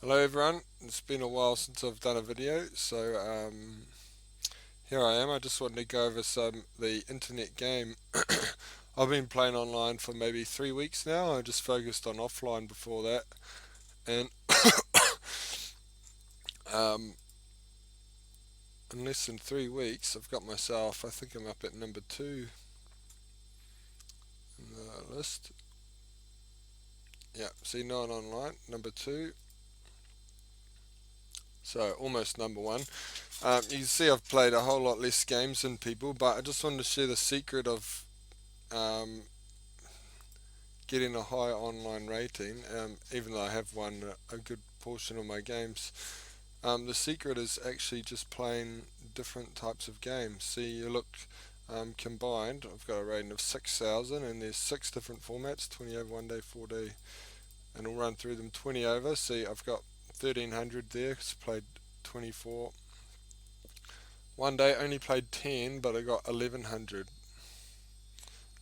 Hello everyone, it's been a while since I've done a video, so here I am. I just wanted to go over the internet game. I've been playing online for maybe 3 weeks now. I just focused on offline before that, and um, in less than 3 weeks I've got myself, I think I'm up at number 2 in the list. Yeah, C9 online, number 2, so almost number 1. You can see I've played a whole lot less games than people, but I just wanted to share the secret of um, getting a high online rating, even though I have won a good portion of my games. The secret is actually just playing different types of games. See, you look combined, I've got a rating of 6,000, and there's 6 different formats: 20 over, 1 day, 4 day, and I'll run through them. 20 over, see, I've got 1,300 there, because I played 24. 1 day, only played 10, but I got 1,100.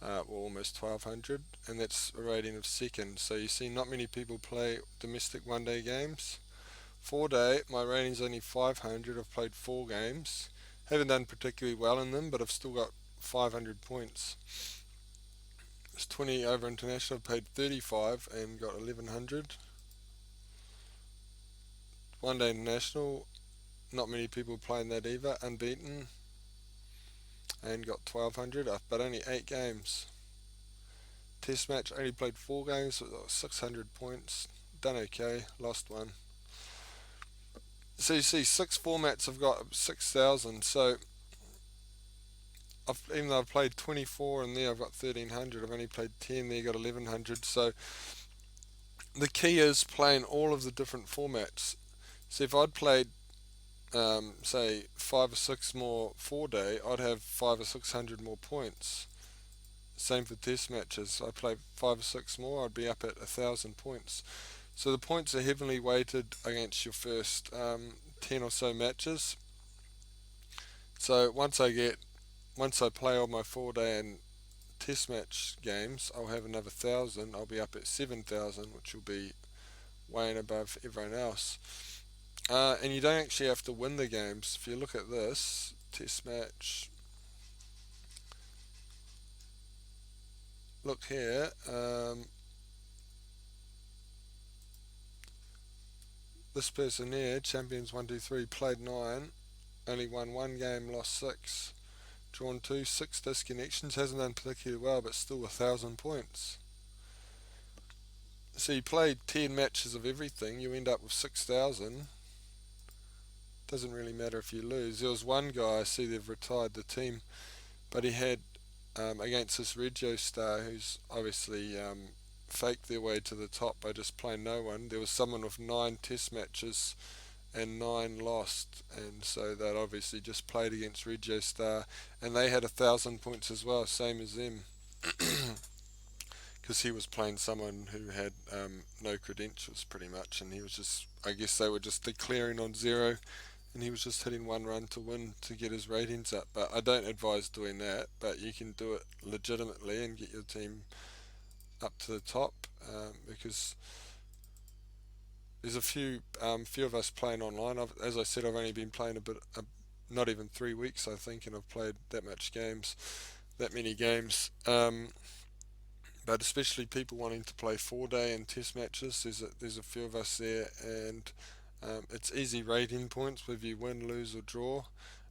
Or almost 1200, and that's a rating of second. So you see, not many people play domestic 1 day games. 4 day, my rating's only 500. I've played 4 games, haven't done particularly well in them, but I've still got 500 points. It's 20 over international, I've played 35 and got 1100. 1 day international, not many people playing that either, unbeaten, and got 1200, but only 8 games. Test match, only played 4 games, so 600 points. Done okay, lost one. So you see, 6 formats have got 6,000. So even though I've played 24 in there, I've got 1,300. I've only played 10 there, got 1,100. So the key is playing all of the different formats. So if I'd played, say, 5 or 6 more 4 day, I'd have 500 or 600 more points. Same for test matches. I play 5 or 6 more, I'd be up at 1,000 points. So the points are heavily weighted against your first 10 or so matches. So once I play all my 4 day and test match games, I'll have another 1,000. I'll be up at 7,000, which will be way and above everyone else. And you don't actually have to win the games. If you look at this test match, look here. This person here, Champions 123, played 9, only won 1 game, lost 6, drawn 2, 6 disconnections. Hasn't done particularly well, but still 1,000 points. So you play 10 matches of everything, you end up with 6,000. Doesn't really matter if you lose. There was one guy, I see they've retired the team, but he had against this Regio star who's obviously faked their way to the top by just playing no one. There was someone with 9 test matches and 9 lost, and so they'd obviously just played against Regio star, and they had 1,000 points as well, same as them. Because he was playing someone who had no credentials pretty much, and he was just, I guess they were just declaring on 0, and he was just hitting 1 run to win to get his ratings up. But I don't advise doing that, but you can do it legitimately and get your team up to the top, because there's a few of us playing online. As I said, I've only been playing not even 3 weeks, I think, and I've played that many games. But especially people wanting to play 4 day and test matches, there's a few of us there, and it's easy rating points whether you win, lose, or draw,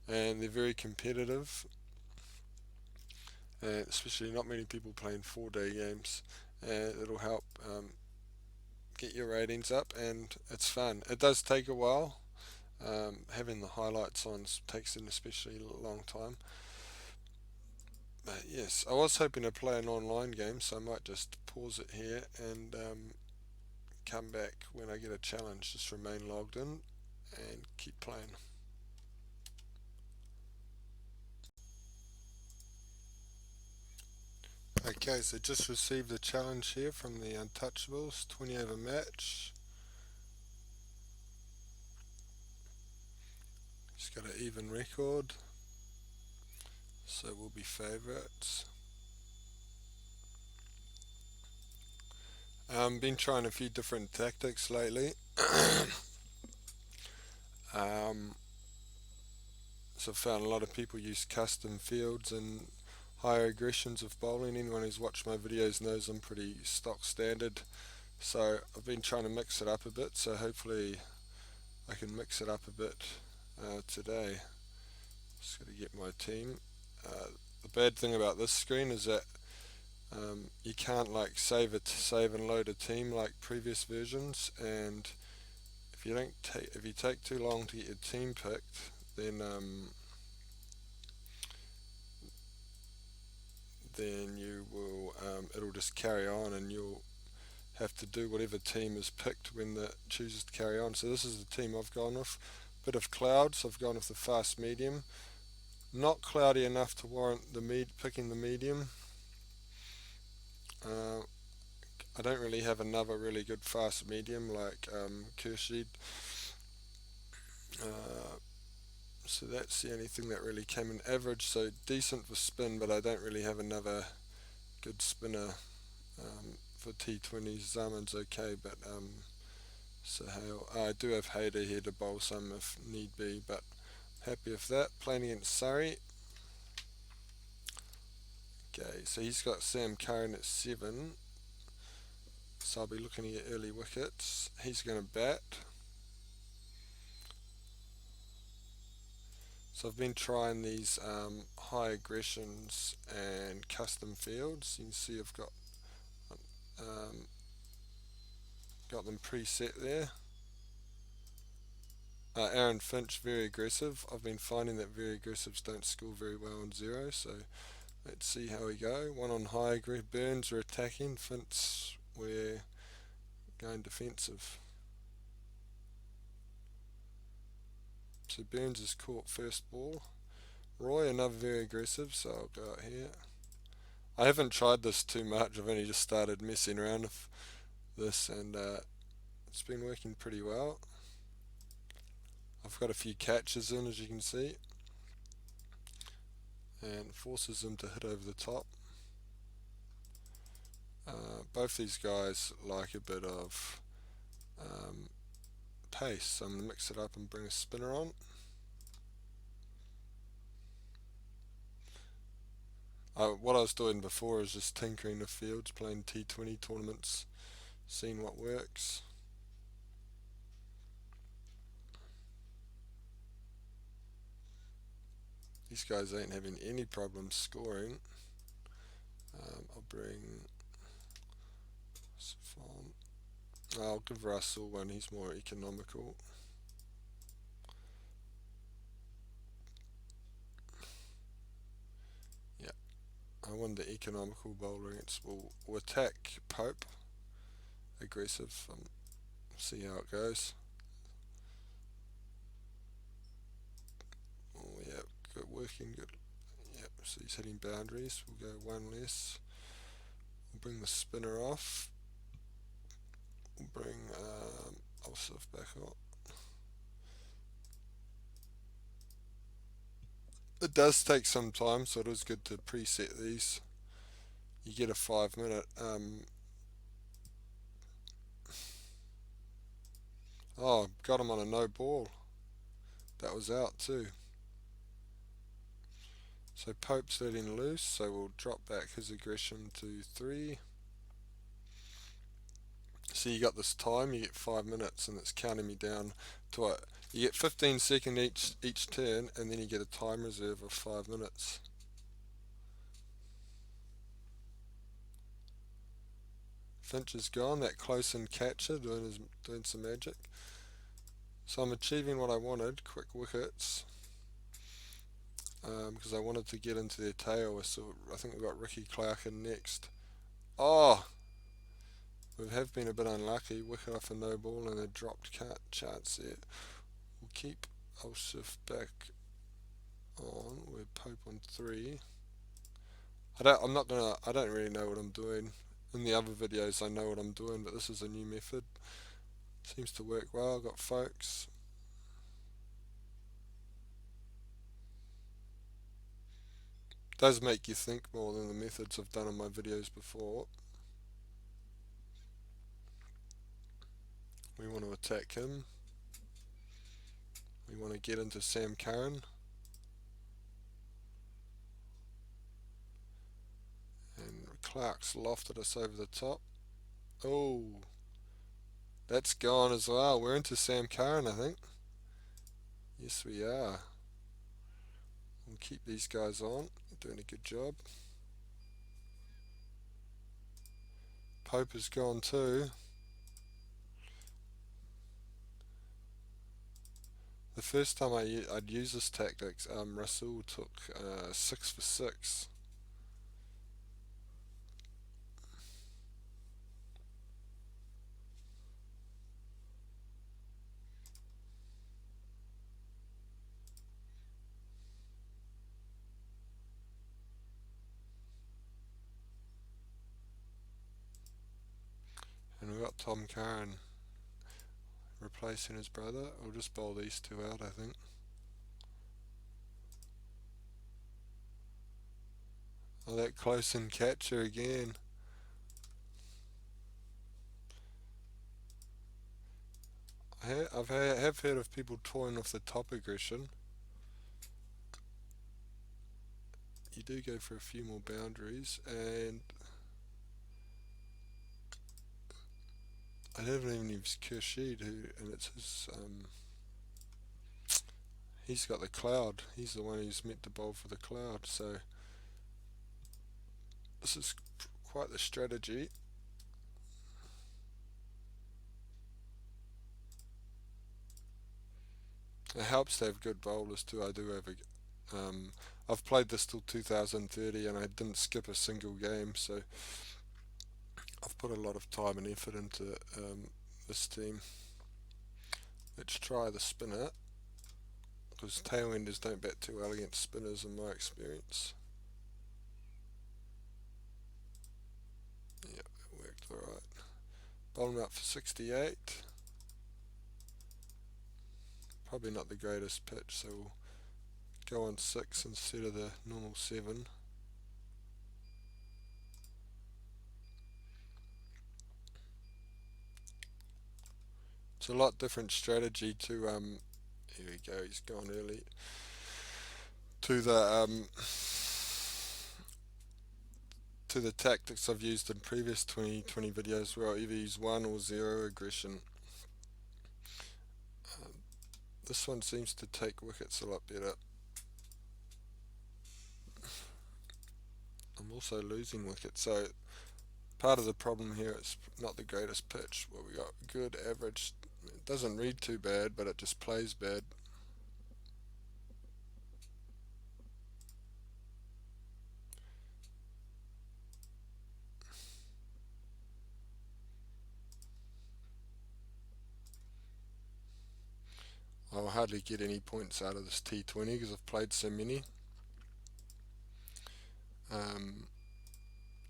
and they're very competitive. And especially not many people playing 4 day games, and it'll help get your ratings up, and it's fun. It does take a while. Having the highlights on takes an especially long time. But yes, I was hoping to play an online game, so I might just pause it here and come back when I get a challenge. Just remain logged in and keep playing. Okay, so just received a challenge here from the Untouchables, 20 over match. He's got an even record, so we'll be favourites. Been trying a few different tactics lately. um, so I've found a lot of people use custom fields and higher aggressions of bowling. Anyone who's watched my videos knows I'm pretty stock standard. So I've been trying to mix it up a bit. So hopefully I can mix it up a bit today. Just got to get my team. Uh, the bad thing about this screen is that you can't like save and load a team like previous versions, and if you take too long to get your team picked, then you will it'll just carry on, and you'll have to do whatever team is picked when the chooses to carry on. So this is the team I've gone with. Bit of clouds. I've gone with the fast medium. Not cloudy enough to warrant picking the medium. Uh, I don't really have another really good fast medium like Kershid. Uh, so that's the only thing that really came in average. So decent for spin, but I don't really have another good spinner for T20s. Zaman's okay, but Sahel. I do have Hayder here to bowl some if need be, but happy with that. Playing against Surrey. Okay, so he's got Sam Curran at 7. So I'll be looking at early wickets. He's going to bat. So I've been trying these high aggressions and custom fields. You can see I've um, got them preset there. Aaron Finch, very aggressive. I've been finding that very aggressives don't score very well on zero, so let's see how we go. One on high aggression. Burns are attacking. Finch, we're going defensive. So Burns has caught first ball. Roy, another very aggressive, so I'll go out here. I haven't tried this too much. I've only just started messing around with this, and it's been working pretty well. I've got a few catches in, as you can see, and forces them to hit over the top. Both these guys like a bit of um, pace, so I'm going to mix it up and bring a spinner on. What I was doing before is just tinkering the fields, playing T20 tournaments, seeing what works. These guys ain't having any problems scoring. I'll bring Safon. I'll give Russell one, he's more economical. Yeah, I want the economical bowler. We'll attack Pope, aggressive. See how it goes. Oh yeah, good working, good. Yep, so he's hitting boundaries. We'll go one less. We'll bring the spinner off. We'll bring Osif back up. It does take some time, so it is good to preset these. You get a 5 minute. Oh, got him on a no ball. That was out too. So Pope's letting loose, so we'll drop back his aggression to 3. So you got this time, you get 5 minutes, and it's counting me down to it. You get 15 seconds each turn, and then you get a time reserve of 5 minutes. Finch is gone, that close in catcher doing some magic. So I'm achieving what I wanted, quick wickets, because I wanted to get into their tail. So I think we've got Ricky Clark in next. Oh, we have been a bit unlucky. Wicket off a no ball and a dropped chance there. We'll keep Ulshif back on. We're Pope on 3. I don't really know what I'm doing. In the other videos I know what I'm doing, but this is a new method. Seems to work well. Got folks. Does make you think more than the methods I've done in my videos before. attack him. We want to get into Sam Curran. And Clark's lofted us over the top. Oh, that's gone as well. We're into Sam Curran, I think. Yes, we are. We'll keep these guys on. Doing a good job. Pope is gone too. The first time I'd use this tactic, Rasul took 6 for 6. And we've got Tom Curran replacing his brother. I'll just bowl these two out, I think. Oh, that close in catcher again. Have heard of people toying off the top aggression. You do go for a few more boundaries, and I haven't even used Khurshid, and it's his. He's got the cloud. He's the one who's meant to bowl for the cloud. So this is quite the strategy. It helps to have good bowlers too. I do have a. I've played this till 2030, and I didn't skip a single game. So I've put a lot of time and effort into this team. Let's try the spinner, because tailenders don't bat too well against spinners in my experience. Yep, it worked alright. Bowled him out for 68. Probably not the greatest pitch, so we'll go on 6 instead of the normal 7. It's a lot different strategy to here we go, he's gone early. To the tactics I've used in previous 2020 videos where I either use 1 or 0 aggression. This one seems to take wickets a lot better. I'm also losing wickets, so part of the problem here is not the greatest pitch. Well, we got good average. It doesn't read too bad, but it just plays bad. I'll hardly get any points out of this T20 because I've played so many.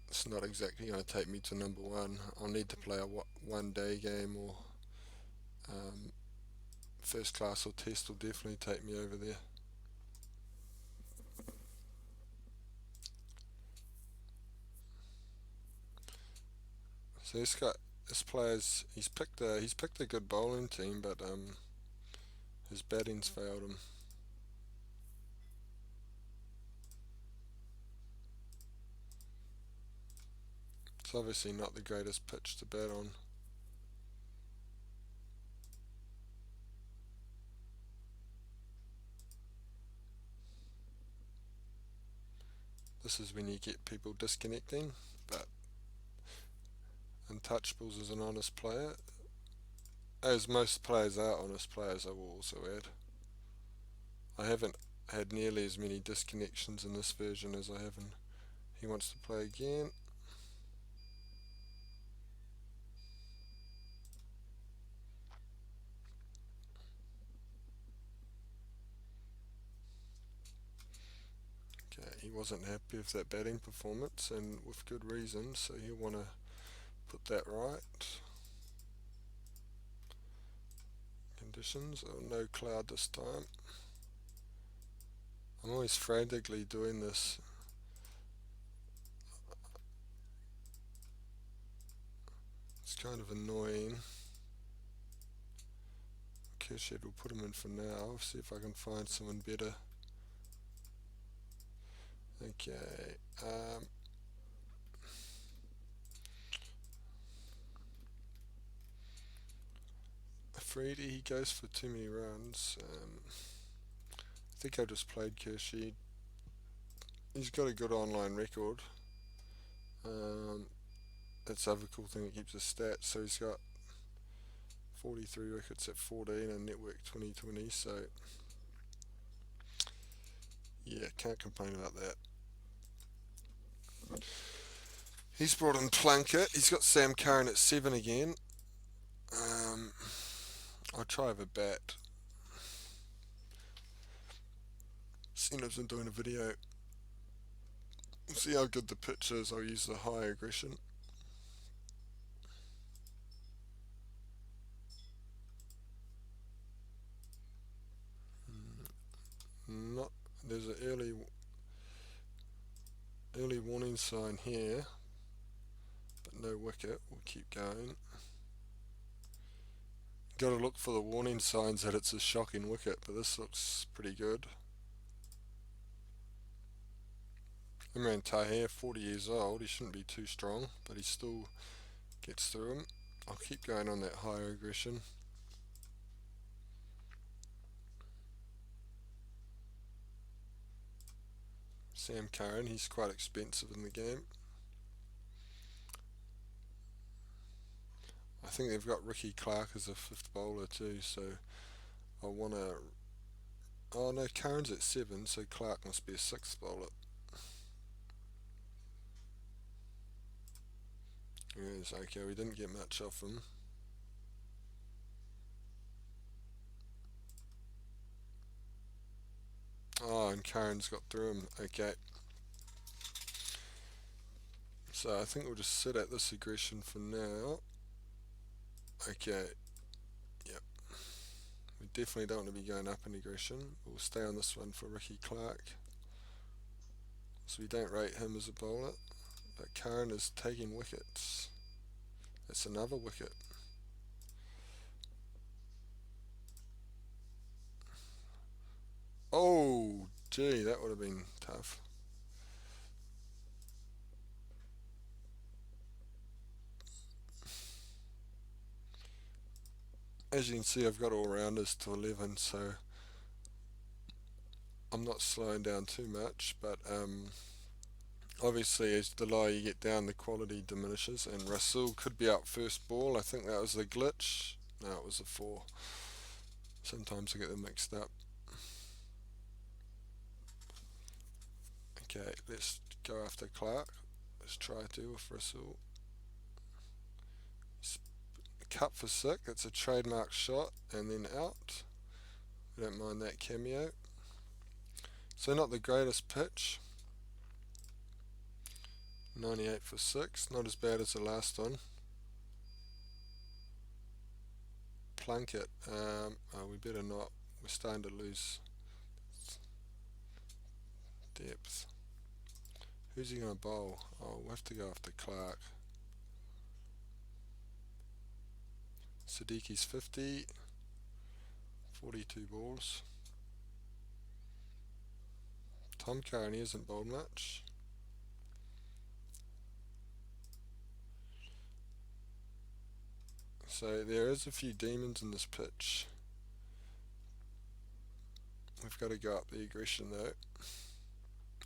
It's not exactly going to take me to number 1. I'll need to play a 1 day game, or first class or test will definitely take me over there. So this player's he's picked a good bowling team, but his batting's failed him. It's obviously not the greatest pitch to bat on. This is when you get people disconnecting, but Untouchables is an honest player. As most players are honest players, I will also add. I haven't had nearly as many disconnections in this version as I have in He Wants to Play Again. Okay, he wasn't happy with that batting performance, and with good reason, so he'll want to put that right. Conditions, oh, no cloud this time. I'm always frantically doing this. It's kind of annoying. Kershed will put him in for now. See if I can find someone better. Okay. Freedy, he goes for too many runs. I think I just played Kershed. He's got a good online record. That's the other cool thing that keeps his stats. So he's got 43 wickets at 14 and network 2020. So yeah, can't complain about that. He's brought in Plunkett. He's got Sam Curran at 7 again. I'll try with a bat. Sinov's been doing a video. We'll see how good the pitch is. I'll use the high aggression. Not there's an early warning sign here, but no wicket. We'll keep going. Got to look for the warning signs that it's a shocking wicket, but this looks pretty good. Imran Tahir, 40 years old, he shouldn't be too strong, but he still gets through him. I'll keep going on that higher aggression. Sam Curran, he's quite expensive in the game. I think they've got Ricky Clark as a 5th bowler too, so I want to... Oh no, Curran's at 7, so Clark must be a 6th bowler. Yes, okay, we didn't get much off him. Oh, and Curran's got through him. Okay. So I think we'll just sit at this aggression for now. Okay. Yep. We definitely don't want to be going up in aggression. We'll stay on this one for Ricky Clark. So we don't rate him as a bowler. But Curran is taking wickets. That's another wicket. Oh, gee, that would have been tough. As you can see, I've got all-rounders to 11, so I'm not slowing down too much, but obviously as the lower you get down, the quality diminishes, and Rasul could be out first ball. I think that was the glitch. No, it was a 4. Sometimes I get them mixed up. Okay, let's go after Clark. Let's try to with Rasul. Cut for 6, it's a trademark shot, and then out. We don't mind that cameo. So not the greatest pitch. 98 for 6, not as bad as the last one. Plunkett, oh, we better not. We're starting to lose depth. Who's he going to bowl? Oh, we'll have to go after Clark. Siddiqui's 50, 42 balls. Tom Curran, he hasn't bowled much. So there is a few demons in this pitch. We've got to go up the aggression though,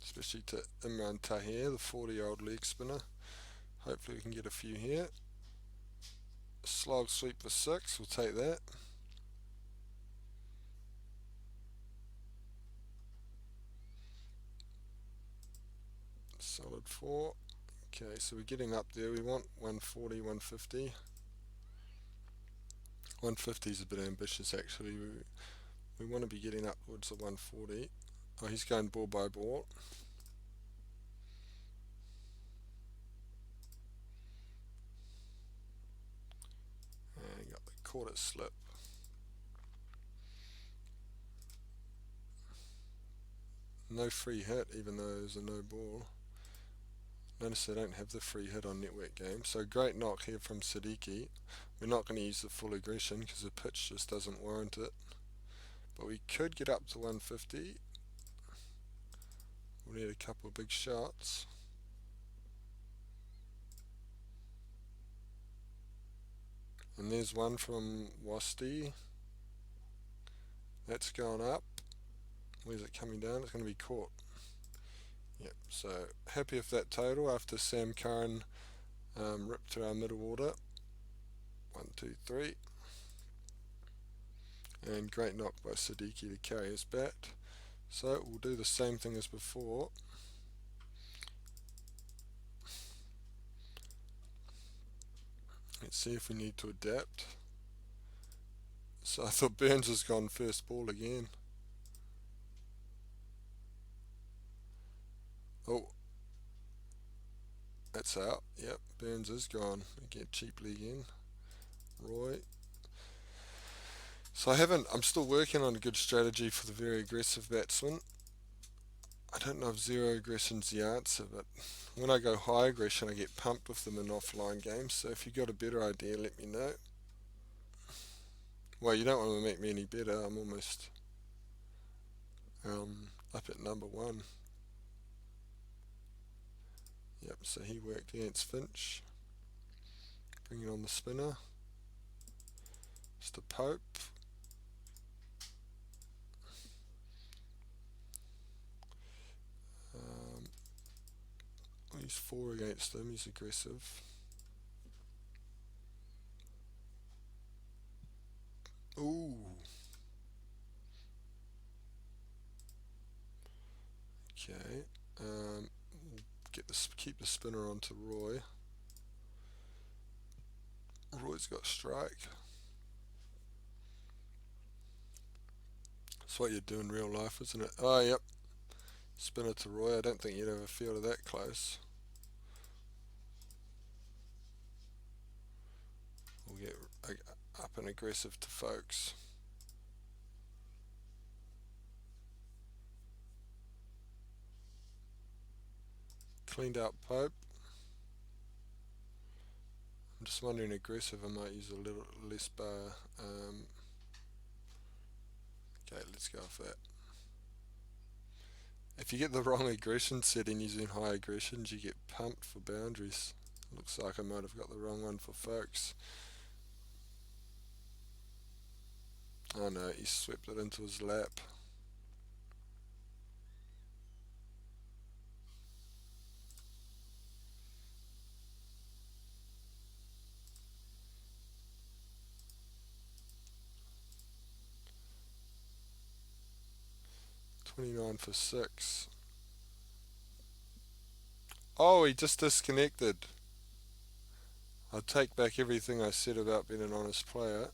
especially to Imran Tahir, the 40-year-old leg spinner. Hopefully we can get a few here. Slog sweep for 6, we'll take that. Solid 4. Okay, so we're getting up there. We want 140, 150. 150 is a bit ambitious actually. We want to be getting upwards of 140. Oh, he's going ball by ball. And got the quarter slip. No free hit, even though there's a no ball. Notice they don't have the free hit on network games. So great knock here from Siddiqui. We're not going to use the full aggression because the pitch just doesn't warrant it. but we could get up to 150. We'll need a couple of big shots. And there's one from Wasti. That's going up. Where's it coming down? It's going to be caught. Yep, so happy with that total after Sam Curran ripped to our middle order. 1, 2, 3. And great knock by Siddiqui to carry his bat. So we'll do the same thing as before. Let's see if we need to adapt. So I thought Burns has gone first ball again. Oh, that's out. Yep, Burns is gone again cheaply again. Roy. So I'm still working on a good strategy for the very aggressive batsman. I don't know if zero aggression's the answer, but when I go high aggression, I get pumped with them in offline games. So if you got a better idea, let me know. Well, you don't want to make me any better. I'm almost up at number one. Yep, so he worked against Finch. Bringing on the spinner. Mr. Pope. He's 4 against him. He's aggressive. Ooh. Okay. Keep the spinner onto Roy. Roy's got strike. That's what you do in real life, isn't it? Oh, yep. Spinner to Roy. I don't think you'd ever fielded that close. We'll get up and aggressive to Folks. Cleaned out Pope. I'm just wondering aggressive. I might use a little less bar. Okay, let's go off that. If you get the wrong aggression setting using high aggressions, you get pumped for boundaries. Looks like I might have got the wrong one for Folks. Oh no, he swept it into his lap. $29 for 6. Oh, he just disconnected. I'll take back everything I said about being an honest player.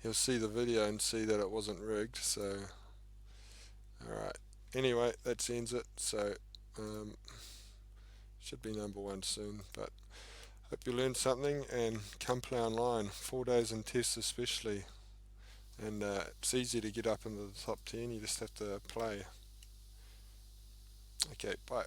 He'll see the video and see that it wasn't rigged, so alright. Anyway, that ends it, so should be number one soon, but hope you learned something and come play online. 4 days in tests especially, and it's easy to get up into the top 10, you just have to play. Okay, bye.